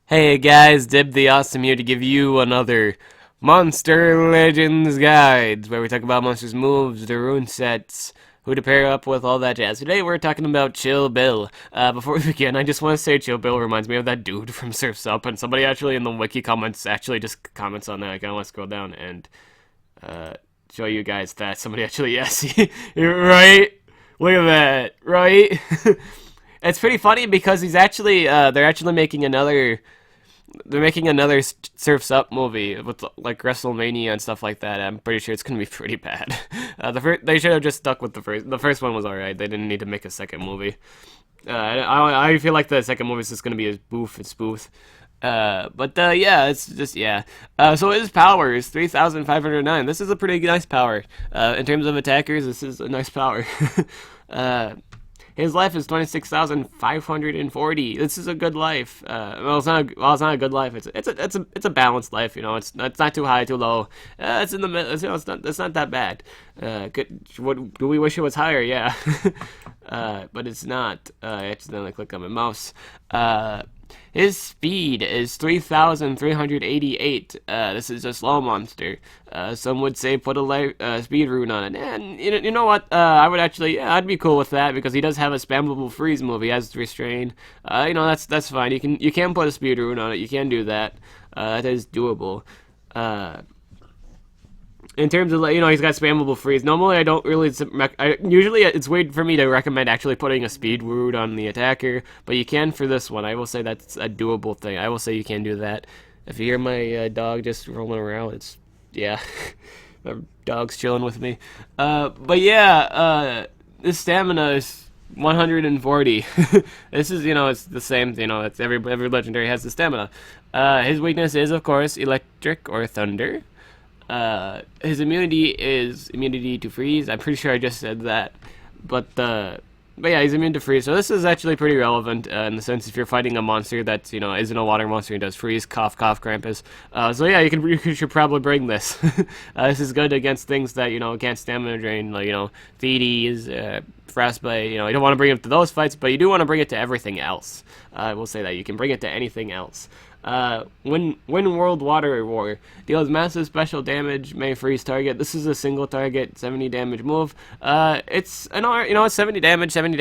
Hey guys, Dib the Awesome here to give you another Monster Legends Guides, where we talk about monsters' moves, their rune sets, who to pair up with, all that jazz. Today we're talking about Chill Bill. Before we begin, I just want to say Chill Bill reminds me of that dude from Surf's Up, and somebody actually in the wiki comments actually just comments on that. I kind of want to scroll down and uh, show you guys that somebody actually, yes, you're right? Look at that, right? It's pretty funny because he's actually, they're actually making another Surf's Up movie with like WrestleMania and stuff like that. I'm pretty sure it's gonna be pretty bad. They should have just stuck with the first. The first one was alright. They didn't need to make a second movie. I feel like the second movie is just gonna be a spoof. Yeah, it's just yeah. So his power is 3,509. This is a pretty nice power. In terms of attackers, this is a nice power. uh, his life is 26,540. This is a good life. It's not a good life. It's a balanced life. You know, it's not too high, too low. It's in the middle. You know, it's not that bad. What do we wish it was higher? Yeah, but it's not. I accidentally click on my mouse. His speed is 3,388. This is a slow monster. Some would say put a speed rune on it. And you know what? I would actually, yeah, I'd be cool with that because he does have a spammable freeze move. He has restrain. You know, that's fine. You can put a speed rune on it. You can do that. That is doable. In terms of, you know, he's got spammable freeze. Normally, I don't really. Usually, it's weird for me to recommend actually putting a speed root on the attacker, but you can for this one. I will say that's a doable thing. I will say you can do that. If you hear my dog just rolling around, it's yeah, my dog's chilling with me. But yeah, this stamina is 140. This is, you know, it's the same. You know, it's every legendary has the stamina. His weakness is, of course, electric or thunder. His immunity is immunity to freeze. I'm pretty sure I just said that, but yeah, he's immune to freeze. So this is actually pretty relevant in the sense if you're fighting a monster that's, you know, isn't a water monster and does freeze, cough, Krampus. So yeah, you should probably bring this. This is good against things that, you know, can't stamina drain, like, you know, Thedes, Frostbite. You know, you don't want to bring it to those fights, but you do want to bring it to everything else. I will say that you can bring it to anything else. When World Water War deals massive special damage, may freeze target. This is a single target 70 damage move. It's an you know, it's 70 damage, 70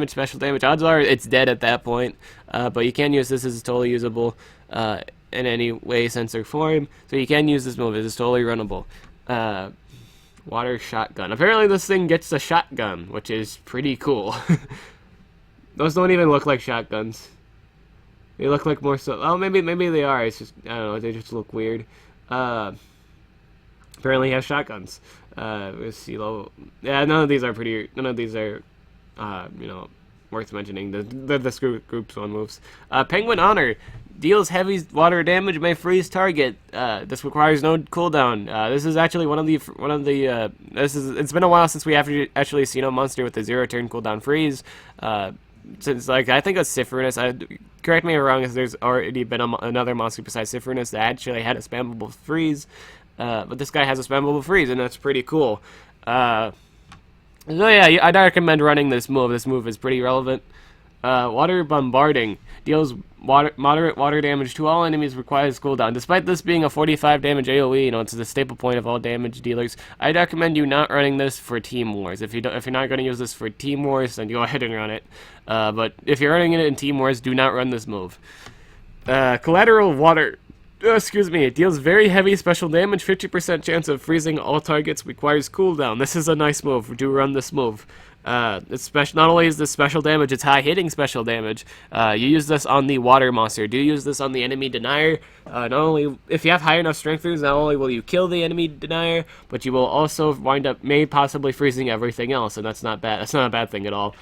special damage. Odds are it's dead at that point. But you can use this as totally usable in any way, sense, or form. So you can use this move. It's totally runnable. Water shotgun. Apparently this thing gets a shotgun, which is pretty cool. Those don't even look like shotguns. They look like more so. Oh, maybe they are. It's just, I don't know. They just look weird. Apparently, he has shotguns. Let's see. Yeah, none of these are pretty. None of these are, you know, worth mentioning. The group's one moves. Penguin Honor deals heavy water damage. May freeze target. This requires no cooldown. This is actually one of the. It's been a while since we have actually seen a monster with a 0-turn cooldown freeze. Since, like, I think it's Cypherinus. Correct me if I'm wrong, if there's already been another monster besides Cypherinus that actually had a spammable freeze. But this guy has a spammable freeze, and that's pretty cool. So yeah, I'd recommend running this move. This move is pretty relevant. Water Bombarding deals moderate water damage to all enemies, requires cooldown. Despite this being a 45 damage AoE, you know, it's the staple point of all damage dealers. I'd recommend you not running this for Team Wars. If you're not going to use this for Team Wars, then go ahead and run it. But if you're running it in Team Wars, do not run this move. Collateral Water. Excuse me, it deals very heavy special damage, 50% chance of freezing all targets, requires cooldown. This is a nice move. Do run this move. It's special. Not only is this special damage, it's high hitting special damage. You use this on the water monster. Do use this on the enemy denier. Not only if you have high enough strength runes, not only will you kill the enemy denier, but you will also wind up possibly freezing everything else, and that's not bad. That's not a bad thing at all.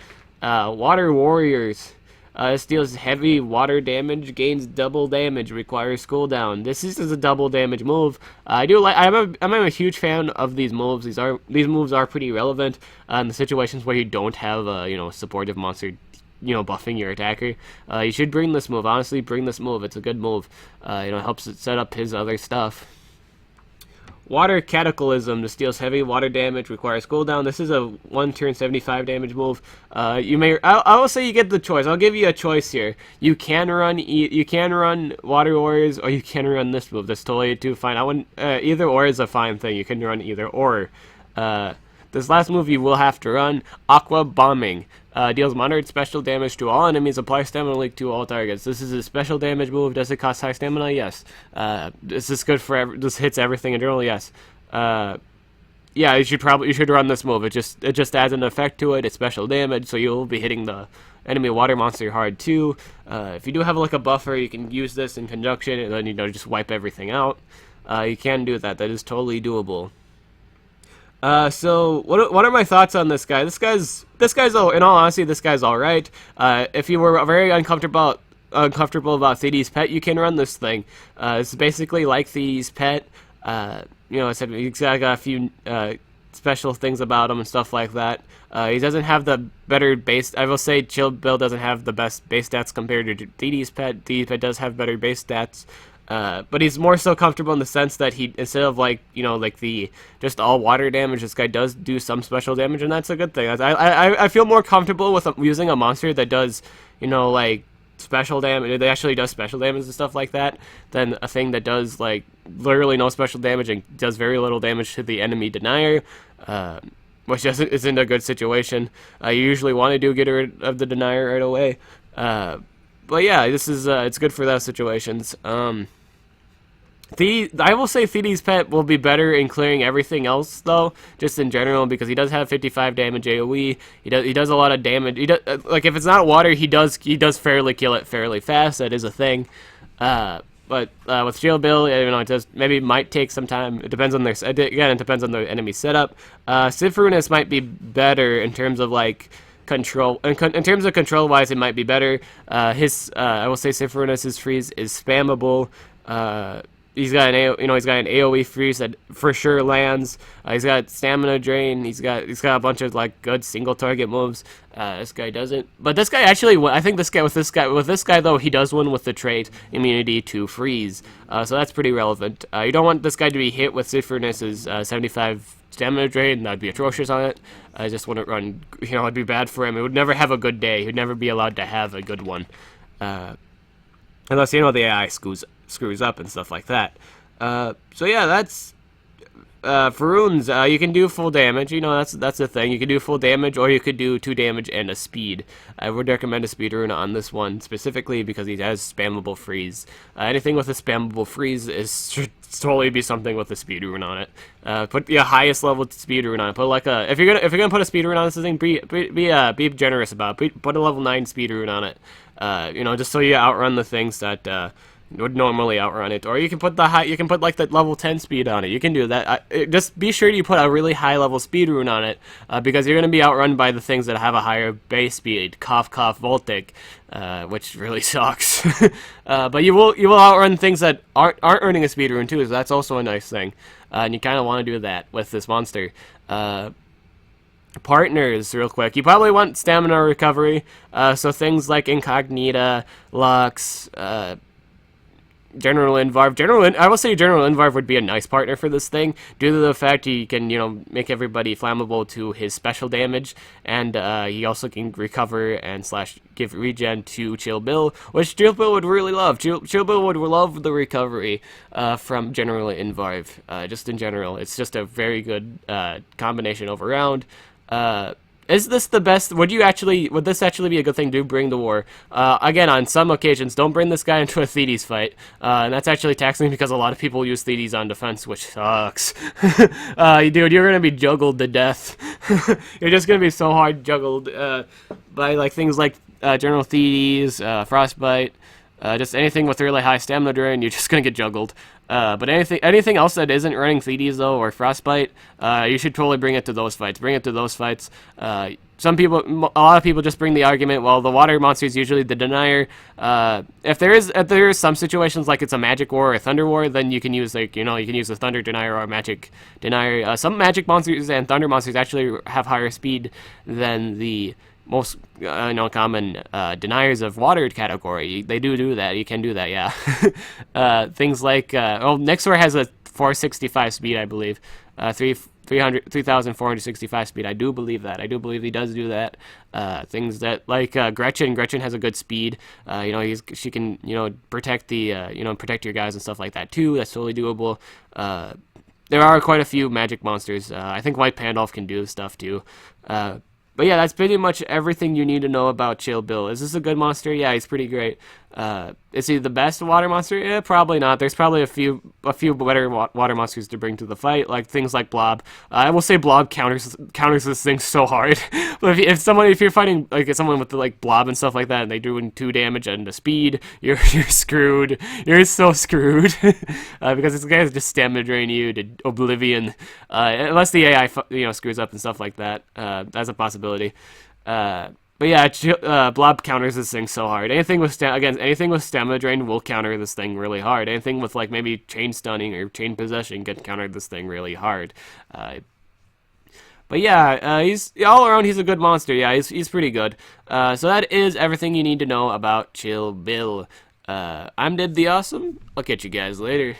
Water warriors. This deals heavy water damage, gains double damage, requires cooldown. This is a double damage move. I'm a huge fan of these moves. These moves are pretty relevant in the situations where you don't have a, you know, supportive monster, you know, buffing your attacker. You should bring this move. Honestly, bring this move. It's a good move. You know, it helps it set up his other stuff. Water Cataclysm. This deals heavy water damage, requires cooldown. This is a 1-turn 75 damage move. You may, I will say you get the choice. I'll give you a choice here. You can run Water Warriors, or you can run this move. That's totally too fine. I wouldn't, either or is a fine thing. You can run either or. This last move you will have to run Aqua Bombing. Deals moderate special damage to all enemies. Apply stamina leak to all targets. This is a special damage move. Does it cost high stamina? Yes. Is this good for this hits everything in general? Yes. Yeah, you should run this move. It just adds an effect to it. It's special damage, so you'll be hitting the enemy water monster hard too. If you do have like a buffer, you can use this in conjunction, and then just wipe everything out. You can do that. That is totally doable. So what are my thoughts on this guy? This guy's in all honesty, this guy's all right. If you were very uncomfortable about Thedes' pet, you can run this thing. It's basically like Thedes' pet. He's got a few special things about him and stuff like that. He doesn't have the better base. I will say Chill Bill doesn't have the best base stats compared to Thedes' pet. Thedes' pet does have better base stats. But he's more so comfortable in the sense that he, instead of like the just all water damage, this guy does do some special damage, and that's a good thing. I feel more comfortable with using a monster that does, like special damage. It actually does special damage and stuff like that, than a thing that does like literally no special damage and does very little damage to the enemy denier. Which isn't a good situation. You usually want to get rid of the denier right away. But yeah, this is it's good for those situations. I will say Thedes' pet will be better in clearing everything else though, just in general, because he does have 55 damage AOE. He does a lot of damage. He does, like if it's not water, he does fairly kill it fairly fast. That is a thing. But with Shield Bill, it just might take some time. It depends on it depends on the enemy setup. Sifrunus might be better in terms of like control. In terms of control wise, it might be better. I will say Sifrunus's freeze is spammable. He's got an AOE freeze that for sure lands. He's got stamina drain. He's got a bunch of like good single target moves. This guy doesn't. But this guy actually, I think with this guy though, he does win with the trait immunity to freeze. So that's pretty relevant. You don't want this guy to be hit with Sifrunus's 75 stamina drain. That'd be atrocious on it. I just wouldn't run. It'd be bad for him. It would never have a good day. He'd never be allowed to have a good one. Unless the AI screws up and stuff like that. So yeah, that's for runes. You can do full damage. That's the thing. You can do full damage, or you could do 2 damage and a speed. I would recommend a speed rune on this one specifically because he has spammable freeze. Anything with a spammable freeze should totally be something with a speed rune on it. Put the highest level speed rune on it. Put like if you're gonna put a speed rune on this thing, be generous about it. Put a level 9 speed rune on it. Just so you outrun the things that would normally outrun it. Or you can put like the level 10 speed on it. You can do that. Just be sure you put a really high level speed rune on it, because you're going to be outrun by the things that have a higher base speed. Cough cough Voltic, which really sucks. But you will outrun things that aren't earning a speed rune too, so that's also a nice thing. And you kind of want to do that with this monster. Partners, real quick. You probably want stamina recovery, so things like Incognita, Lux, General Invarv. I will say General Invarv would be a nice partner for this thing, due to the fact he can, make everybody flammable to his special damage, and he also can recover and / give regen to Chill Bill, which Chill Bill would really love. Chill Bill would love the recovery from General Invarv. Just in general, it's just a very good combination over round. Is this the best? Would this actually be a good thing to bring the war? Again, on some occasions, don't bring this guy into a Thedes fight. And that's actually taxing because a lot of people use Thedes on defense, which sucks. Dude, you're going to be juggled to death. You're just going to be so hard juggled by like things like General Thedes, Frostbite, just anything with really high stamina drain, you're just going to get juggled. But anything else that isn't running Thedes though, or Frostbite, you should totally bring it to those fights. A lot of people just bring the argument, well, the water monster is usually the denier. If there is some situations like it's a magic war or a thunder war, then you can use you can use the thunder denier or magic denier. Some magic monsters and thunder monsters actually have higher speed than the most common deniers of water category. They do that. You can do that, yeah. Things like Nyxor has a 465 speed, I believe. 3,465 speed. I do believe that. I do believe he does do that. Things that like Gretchen. Gretchen has a good speed. She can protect the protect your guys and stuff like that too. That's totally doable. There are quite a few magic monsters. I think White Pandolf can do stuff too. But yeah, that's pretty much everything you need to know about Chill Bill. Is this a good monster? Yeah, he's pretty great. Is he the best water monster? Yeah, probably not. There's probably a few better water monsters to bring to the fight, like things like Blob. I will say Blob counters this thing so hard. But if you're fighting like someone with like Blob and stuff like that, and they doing 2 damage and the speed, you're screwed. You're so screwed because this guy is just stamina drain you to oblivion, unless the AI screws up and stuff like that. That's a possibility. But yeah, Blob counters this thing so hard. Anything with stamina drain will counter this thing really hard. Anything with like maybe chain stunning or chain possession can counter this thing really hard. But yeah, he's all around. He's a good monster. Yeah, he's pretty good. So that is everything you need to know about Chill Bill. I'm Did the Awesome. I'll catch you guys later.